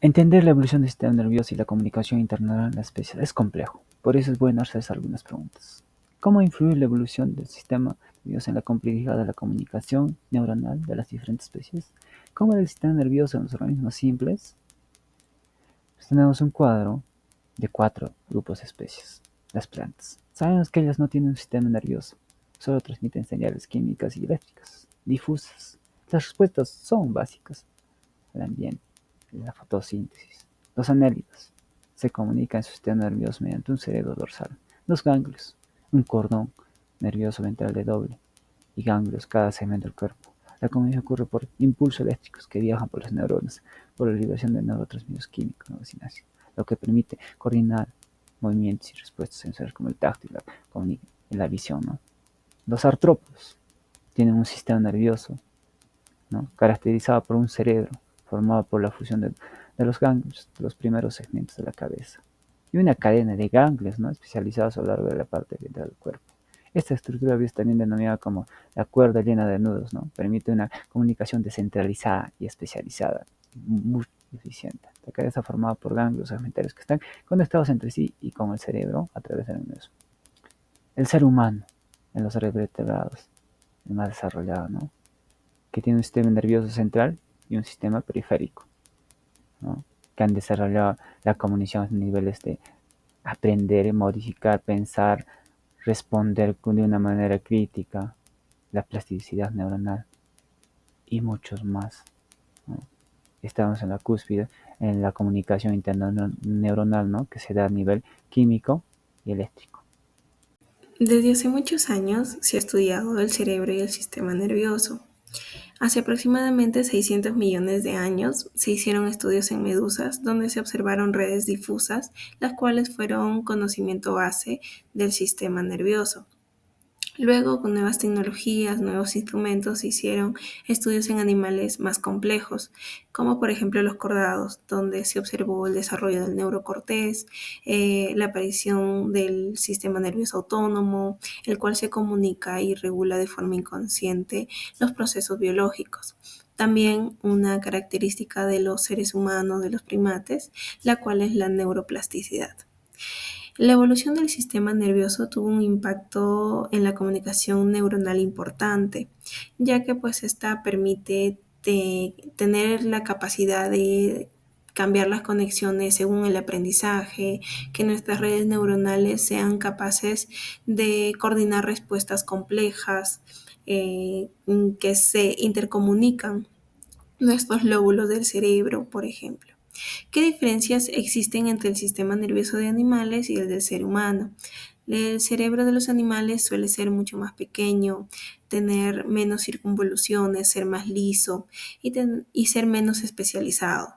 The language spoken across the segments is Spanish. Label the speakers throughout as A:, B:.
A: Entender la evolución del sistema nervioso y la comunicación interna en la especie es complejo, por eso es bueno hacerse algunas preguntas. ¿Cómo influye la evolución del sistema nervioso en la complejidad de la comunicación neuronal de las diferentes especies? ¿Cómo era el sistema nervioso en los organismos simples? Pues tenemos un cuadro de 4 grupos de especies. Las plantas. Sabemos que ellas no tienen un sistema nervioso, solo transmiten señales químicas y eléctricas, difusas. Las respuestas son básicas: el ambiente, la fotosíntesis. Los anélidos se comunican en su sistema nervioso mediante un cerebro dorsal, los ganglios, un cordón nervioso ventral de doble y ganglios cada segmento del cuerpo. La comunicación ocurre por impulsos eléctricos que viajan por las neuronas, por la liberación de neurotransmisores químicos, lo que permite coordinar movimientos y respuestas sensoriales como el tacto y la visión, ¿no? Los artrópodos tienen un sistema nervioso, ¿no?, caracterizado por un cerebro formado por la fusión de los ganglios de los primeros segmentos de la cabeza y una cadena de ganglios, ¿no?, especializados a lo largo de la parte ventral del cuerpo. Esta estructura es también denominada como la cuerda llena de nudos, ¿no? Permite una comunicación descentralizada y especializada, muy eficiente. La cabeza formada por ganglios segmentarios que están conectados entre sí y con el cerebro a través del mismo. El ser humano, en los vertebrados, el más desarrollado, ¿no?, que tiene un sistema nervioso central y un sistema periférico, ¿no?, que han desarrollado la comunicación a niveles de aprender, modificar, pensar, responder de una manera crítica, la plasticidad neuronal y muchos más, ¿no? Estamos en la cúspide, en la comunicación interna neuronal, ¿no?, que se da a nivel químico y eléctrico.
B: Desde hace muchos años se ha estudiado el cerebro y el sistema nervioso. Hace aproximadamente 600 millones de años se hicieron estudios en medusas donde se observaron redes difusas, las cuales fueron conocimiento base del sistema nervioso. Luego, con nuevas tecnologías, nuevos instrumentos, se hicieron estudios en animales más complejos, como por ejemplo los cordados, donde se observó el desarrollo del neurocortés, la aparición del sistema nervioso autónomo, el cual se comunica y regula de forma inconsciente los procesos biológicos. También una característica de los seres humanos, de los primates, la cual es la neuroplasticidad. La evolución del sistema nervioso tuvo un impacto en la comunicación neuronal importante, ya que pues esta permite tener la capacidad de cambiar las conexiones según el aprendizaje, que nuestras redes neuronales sean capaces de coordinar respuestas complejas, que se intercomunican nuestros lóbulos del cerebro, por ejemplo. ¿Qué diferencias existen entre el sistema nervioso de animales y el del ser humano? El cerebro de los animales suele ser mucho más pequeño, tener menos circunvoluciones, ser más liso y ser menos especializado.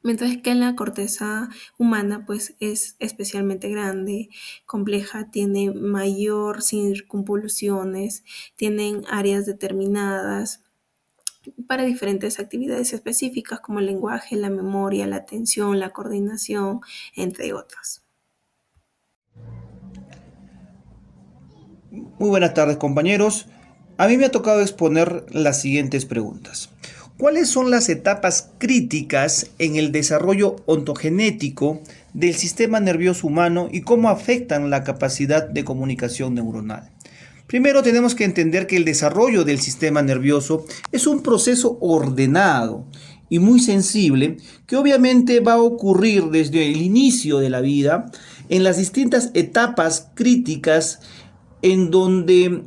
B: Mientras que la corteza humana pues es especialmente grande, compleja, tiene mayor circunvoluciones, tienen áreas determinadas para diferentes actividades específicas como el lenguaje, la memoria, la atención, la coordinación, entre otras.
C: Muy buenas tardes, compañeros. A mí me ha tocado exponer las siguientes preguntas. ¿Cuáles son las etapas críticas en el desarrollo ontogenético del sistema nervioso humano y cómo afectan la capacidad de comunicación neuronal? Primero tenemos que entender que el desarrollo del sistema nervioso es un proceso ordenado y muy sensible que obviamente va a ocurrir desde el inicio de la vida en las distintas etapas críticas en donde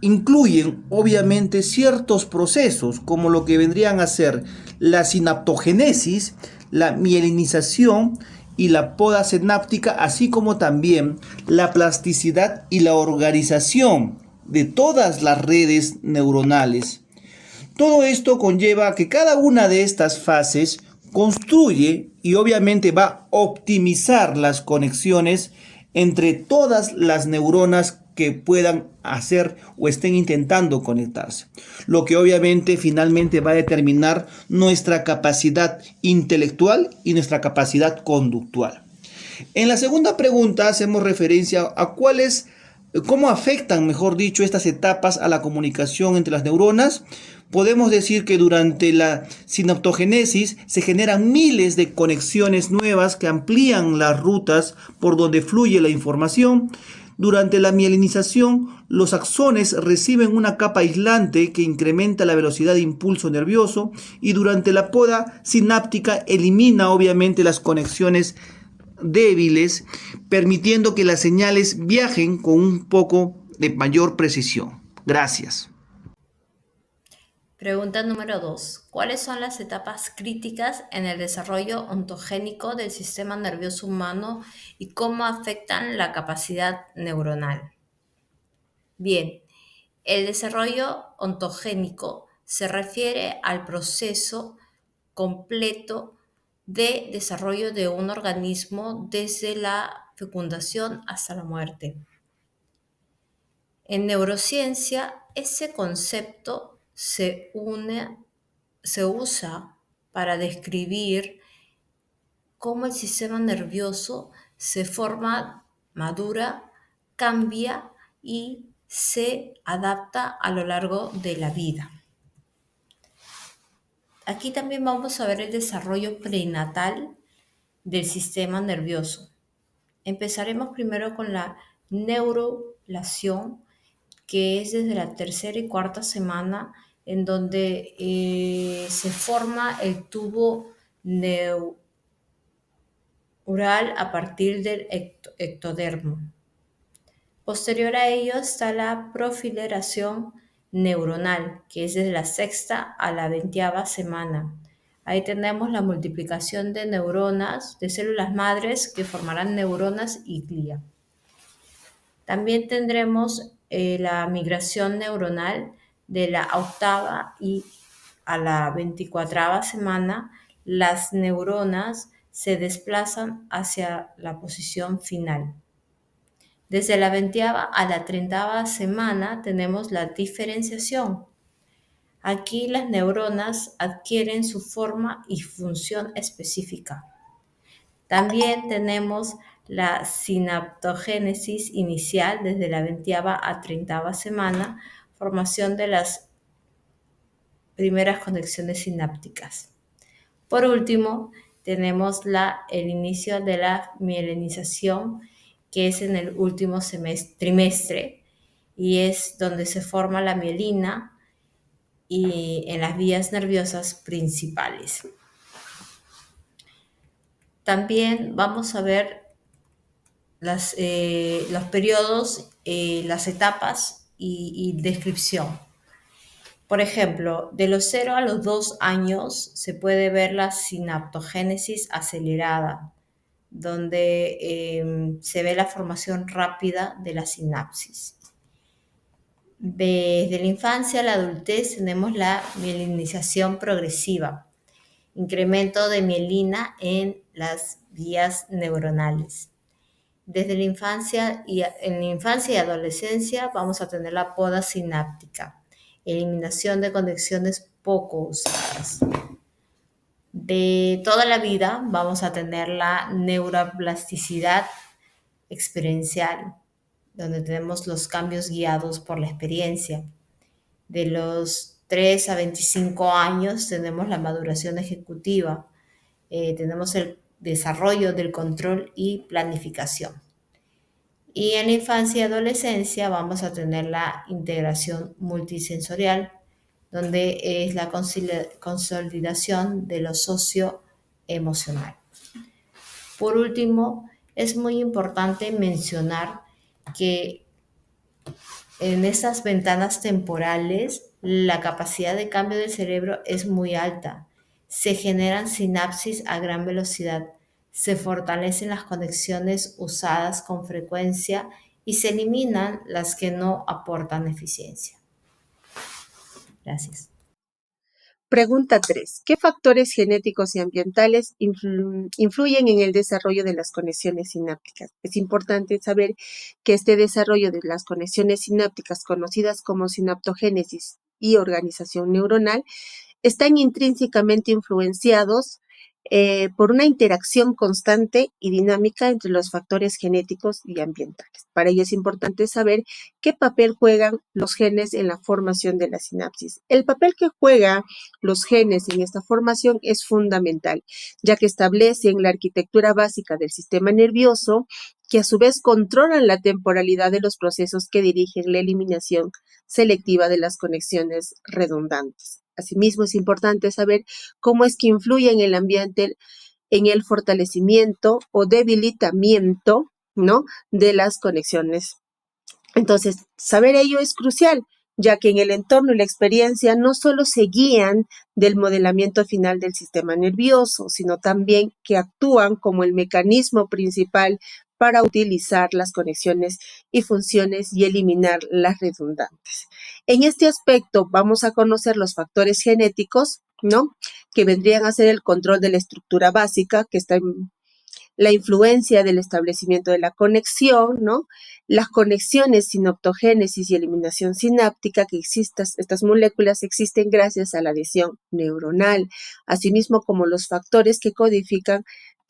C: incluyen obviamente ciertos procesos como lo que vendrían a ser la sinaptogénesis, la mielinización y la poda sináptica, así como también la plasticidad y la organización de todas las redes neuronales. Todo esto conlleva que cada una de estas fases construye y obviamente va a optimizar las conexiones entre todas las neuronas que puedan hacer o estén intentando conectarse, lo que obviamente finalmente va a determinar nuestra capacidad intelectual y nuestra capacidad conductual. En la segunda pregunta hacemos referencia a cómo afectan, mejor dicho, estas etapas a la comunicación entre las neuronas. Podemos decir que durante la sinaptogénesis se generan miles de conexiones nuevas que amplían las rutas por donde fluye la información. Durante la mielinización, los axones reciben una capa aislante que incrementa la velocidad de impulso nervioso y durante la poda sináptica elimina obviamente las conexiones débiles, permitiendo que las señales viajen con un poco de mayor precisión. Gracias.
D: Pregunta número 2. ¿Cuáles son las etapas críticas en el desarrollo ontogénico del sistema nervioso humano y cómo afectan la capacidad neuronal? Bien, el desarrollo ontogénico se refiere al proceso completo de desarrollo de un organismo desde la fecundación hasta la muerte. En neurociencia, ese concepto se usa para describir cómo el sistema nervioso se forma, madura, cambia y se adapta a lo largo de la vida. Aquí también vamos a ver el desarrollo prenatal del sistema nervioso. Empezaremos primero con la neurulación, que es desde la tercera y cuarta semana, en donde se forma el tubo neural a partir del ectodermo. Posterior a ello está la proliferación neuronal, que es desde la sexta a la 20ª semana. Ahí tenemos la multiplicación de neuronas, de células madres que formarán neuronas y glía. También tendremos la migración neuronal de la 8ª y a la 24ª semana. Las neuronas se desplazan hacia la posición final. Desde la 20ª a la 30ª semana tenemos la diferenciación. Aquí las neuronas adquieren su forma y función específica. También tenemos la sinaptogénesis inicial desde la 20ª a 30ª semana, formación de las primeras conexiones sinápticas. Por último, tenemos el inicio de la mielinización, que es en el último trimestre, y es donde se forma la mielina y en las vías nerviosas principales. También vamos a ver los periodos, las etapas y descripción. Por ejemplo, de los 0 a los 2 años se puede ver la sinaptogénesis acelerada, donde se ve la formación rápida de la sinapsis. Desde la infancia a la adultez tenemos la mielinización progresiva, incremento de mielina en las vías neuronales. Desde la infancia y adolescencia vamos a tener la poda sináptica, eliminación de conexiones poco usadas. De toda la vida vamos a tener la neuroplasticidad experiencial, donde tenemos los cambios guiados por la experiencia. De los 3 a 25 años tenemos la maduración ejecutiva, tenemos el desarrollo del control y planificación. Y en la infancia y adolescencia vamos a tener la integración multisensorial, donde es la consolidación de lo socioemocional. Por último, es muy importante mencionar que en estas ventanas temporales la capacidad de cambio del cerebro es muy alta. Se generan sinapsis a gran velocidad, se fortalecen las conexiones usadas con frecuencia y se eliminan las que no aportan eficiencia. Gracias.
E: Pregunta 3. ¿Qué factores genéticos y ambientales influyen en el desarrollo de las conexiones sinápticas? Es importante saber que este desarrollo de las conexiones sinápticas, conocidas como sinaptogénesis y organización neuronal, están intrínsecamente influenciados por una interacción constante y dinámica entre los factores genéticos y ambientales. Para ello es importante saber qué papel juegan los genes en la formación de la sinapsis. El papel que juegan los genes en esta formación es fundamental, ya que establecen la arquitectura básica del sistema nervioso, que a su vez controlan la temporalidad de los procesos que dirigen la eliminación selectiva de las conexiones redundantes. Asimismo, es importante saber cómo es que influye en el ambiente en el fortalecimiento o debilitamiento, ¿no?, de las conexiones. Entonces, saber ello es crucial, ya que en el entorno y la experiencia no solo se guían del modelamiento final del sistema nervioso, sino también que actúan como el mecanismo principal para utilizar las conexiones y funciones y eliminar las redundantes. En este aspecto vamos a conocer los factores genéticos, ¿no?, que vendrían a ser el control de la estructura básica, que está en la influencia del establecimiento de la conexión, ¿no?, las conexiones sinaptogénesis y eliminación sináptica, que estas moléculas existen gracias a la adhesión neuronal, asimismo como los factores que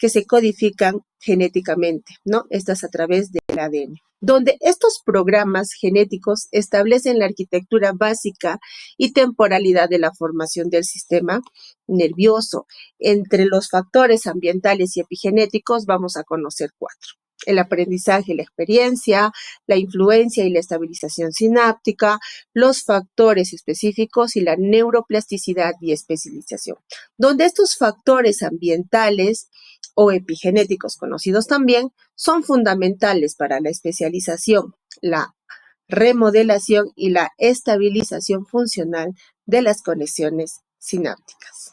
E: se codifican genéticamente, ¿no?, estas a través del ADN, donde estos programas genéticos establecen la arquitectura básica y temporalidad de la formación del sistema nervioso. Entre los factores ambientales y epigenéticos vamos a conocer 4: el aprendizaje y la experiencia, la influencia y la estabilización sináptica, los factores específicos y la neuroplasticidad y especialización, donde estos factores ambientales o epigenéticos conocidos también son fundamentales para la especialización, la remodelación y la estabilización funcional de las conexiones sinápticas.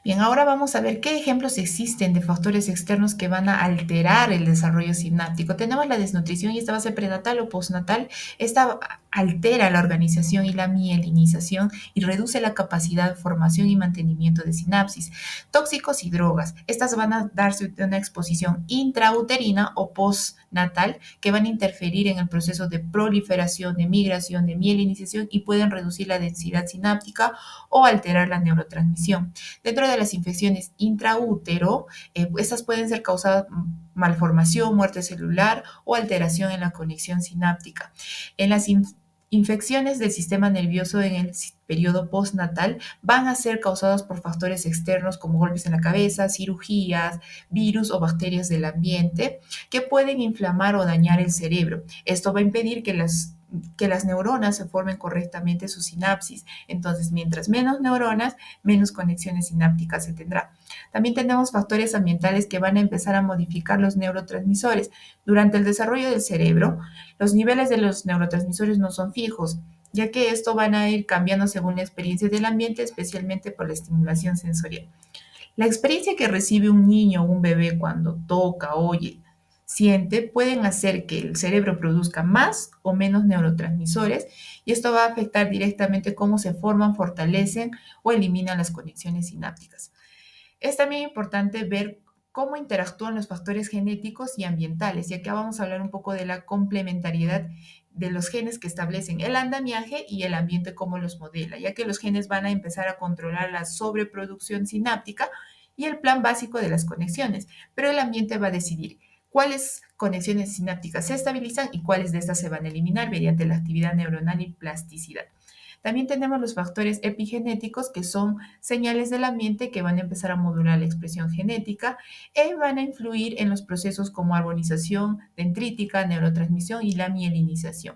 F: Bien, ahora vamos a ver qué ejemplos existen de factores externos que van a alterar el desarrollo sináptico. Tenemos la desnutrición y esta va a ser prenatal o postnatal. Esta altera la organización y la mielinización y reduce la capacidad de formación y mantenimiento de sinapsis. Tóxicos y drogas. Estas van a darse de una exposición intrauterina o postnatal que van a interferir en el proceso de proliferación, de migración, de mielinización y pueden reducir la densidad sináptica o alterar la neurotransmisión. Dentro de las infecciones intraútero, estas pueden ser causadas malformación, muerte celular o alteración en la conexión sináptica. En las infecciones del sistema nervioso en el periodo postnatal van a ser causadas por factores externos como golpes en la cabeza, cirugías, virus o bacterias del ambiente que pueden inflamar o dañar el cerebro. Esto va a impedir que las neuronas se formen correctamente su sinapsis. Entonces, mientras menos neuronas, menos conexiones sinápticas se tendrá. También tenemos factores ambientales que van a empezar a modificar los neurotransmisores. Durante el desarrollo del cerebro, los niveles de los neurotransmisores no son fijos, ya que esto van a ir cambiando según la experiencia del ambiente, especialmente por la estimulación sensorial. La experiencia que recibe un niño o un bebé cuando toca, oye, siente, pueden hacer que el cerebro produzca más o menos neurotransmisores y esto va a afectar directamente cómo se forman, fortalecen o eliminan las conexiones sinápticas. Es también importante ver cómo interactúan los factores genéticos y ambientales, y acá vamos a hablar un poco de la complementariedad de los genes que establecen el andamiaje y el ambiente cómo los modela, ya que los genes van a empezar a controlar la sobreproducción sináptica y el plan básico de las conexiones, pero el ambiente va a decidir cuáles conexiones sinápticas se estabilizan y cuáles de estas se van a eliminar mediante la actividad neuronal y plasticidad. También tenemos los factores epigenéticos, que son señales del ambiente que van a empezar a modular la expresión genética y van a influir en los procesos como arbonización dendrítica, neurotransmisión y la mielinización.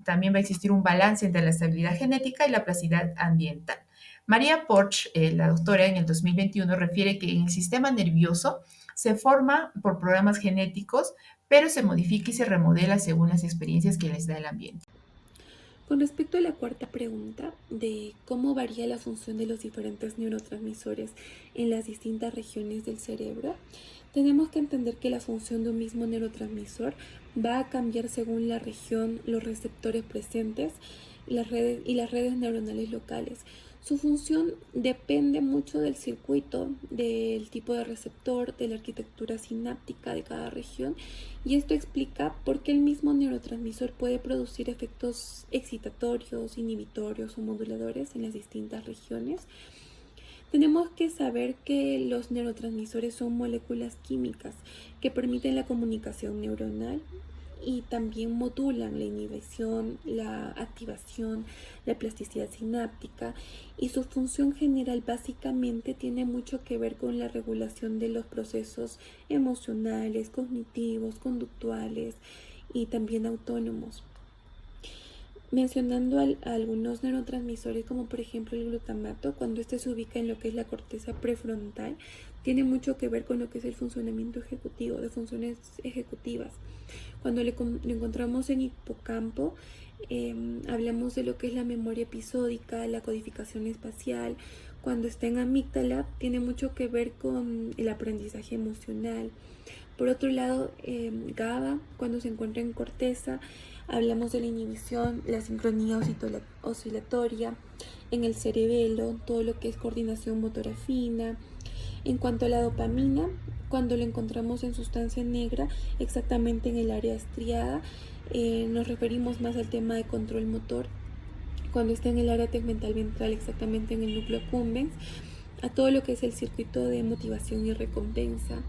F: También va a existir un balance entre la estabilidad genética y la plasticidad ambiental. María Porch, la doctora, en el 2021 refiere que en el sistema nervioso se forma por programas genéticos, pero se modifica y se remodela según las experiencias que les da el ambiente.
G: Con respecto a la cuarta pregunta de cómo varía la función de los diferentes neurotransmisores en las distintas regiones del cerebro, tenemos que entender que la función de un mismo neurotransmisor va a cambiar según la región, los receptores presentes y las redes neuronales locales. Su función depende mucho del circuito, del tipo de receptor, de la arquitectura sináptica de cada región, y esto explica por qué el mismo neurotransmisor puede producir efectos excitatorios, inhibitorios o moduladores en las distintas regiones. Tenemos que saber que los neurotransmisores son moléculas químicas que permiten la comunicación neuronal y también modulan la inhibición, la activación, la plasticidad sináptica, y su función general básicamente tiene mucho que ver con la regulación de los procesos emocionales, cognitivos, conductuales y también autónomos. Mencionando algunos neurotransmisores como por ejemplo el glutamato, cuando este se ubica en lo que es la corteza prefrontal, tiene mucho que ver con lo que es el funcionamiento ejecutivo, de funciones ejecutivas. Cuando lo encontramos en hipocampo, hablamos de lo que es la memoria episódica, la codificación espacial. Cuando está en amígdala, tiene mucho que ver con el aprendizaje emocional. Por otro lado, GABA, cuando se encuentra en corteza, hablamos de la inhibición, la sincronía oscilatoria, en el cerebelo, todo lo que es coordinación motora fina. En cuanto a la dopamina, cuando lo encontramos en sustancia negra, exactamente en el área estriada, nos referimos más al tema de control motor. Cuando está en el área tegmental ventral, exactamente en el núcleo accumbens, a todo lo que es el circuito de motivación y recompensa.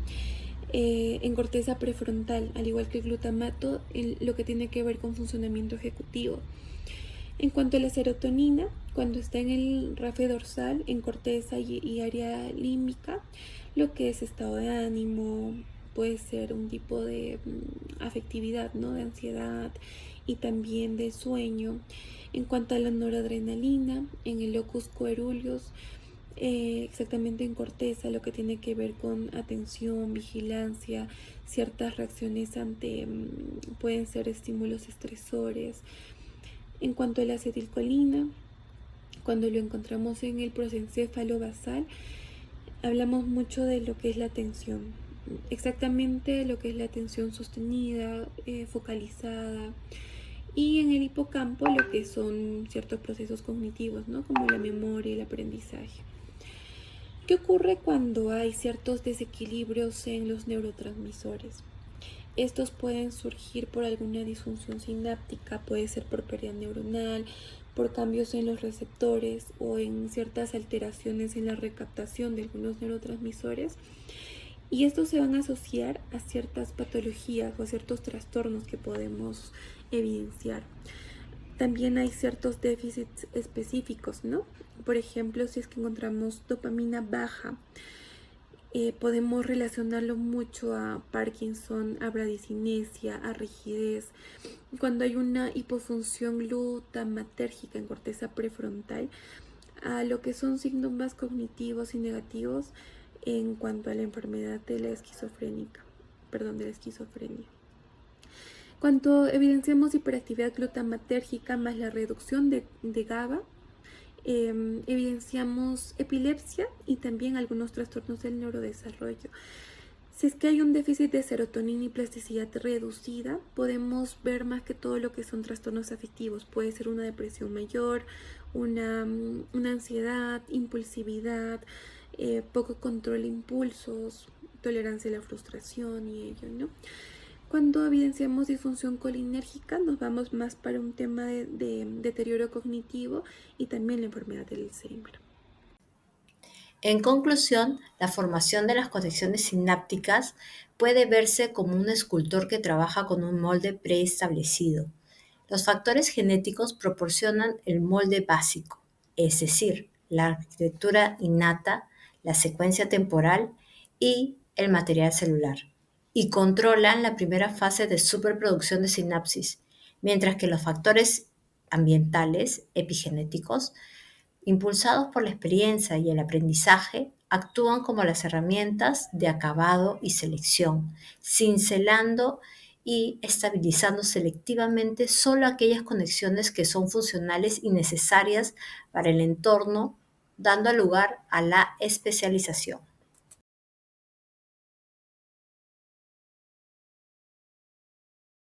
G: En corteza prefrontal, al igual que el glutamato, en lo que tiene que ver con funcionamiento ejecutivo. En cuanto a la serotonina, cuando está en el rafe dorsal, en corteza y área límbica, lo que es estado de ánimo, puede ser un tipo de afectividad, ¿no? De ansiedad y también de sueño. En cuanto a la noradrenalina, en el locus coeruleus, exactamente en corteza, lo que tiene que ver con atención, vigilancia, ciertas reacciones ante, pueden ser estímulos estresores. En cuanto a la acetilcolina, cuando lo encontramos en el prosencéfalo basal, hablamos mucho de lo que es la atención, exactamente lo que es la atención sostenida, focalizada, y en el hipocampo lo que son ciertos procesos cognitivos, ¿no? Como la memoria y el aprendizaje. ¿Qué ocurre cuando hay ciertos desequilibrios en los neurotransmisores? Estos pueden surgir por alguna disfunción sináptica, puede ser por pérdida neuronal, por cambios en los receptores o en ciertas alteraciones en la recaptación de algunos neurotransmisores. Y estos se van a asociar a ciertas patologías o a ciertos trastornos que podemos evidenciar. También hay ciertos déficits específicos, ¿no? Por ejemplo, si es que encontramos dopamina baja, podemos relacionarlo mucho a Parkinson, a bradicinesia, a rigidez. Cuando hay una hipofunción glutamatérgica en corteza prefrontal, a lo que son síntomas cognitivos y negativos en cuanto a la enfermedad de la esquizofrenia. Cuando evidenciamos hiperactividad glutamatérgica más la reducción de GABA, evidenciamos epilepsia y también algunos trastornos del neurodesarrollo. Si es que hay un déficit de serotonina y plasticidad reducida, podemos ver más que todo lo que son trastornos afectivos. Puede ser una depresión mayor, una ansiedad, impulsividad, poco control de impulsos, tolerancia a la frustración y ello, ¿no? Cuando evidenciamos disfunción colinérgica, nos vamos más para un tema de deterioro cognitivo y también la enfermedad del Alzheimer.
D: En conclusión, la formación de las conexiones sinápticas puede verse como un escultor que trabaja con un molde preestablecido. Los factores genéticos proporcionan el molde básico, es decir, la arquitectura innata, la secuencia temporal y el material celular, y controlan la primera fase de superproducción de sinapsis, mientras que los factores ambientales, epigenéticos, impulsados por la experiencia y el aprendizaje, actúan como las herramientas de acabado y selección, cincelando y estabilizando selectivamente solo aquellas conexiones que son funcionales y necesarias para el entorno, dando lugar a la especialización.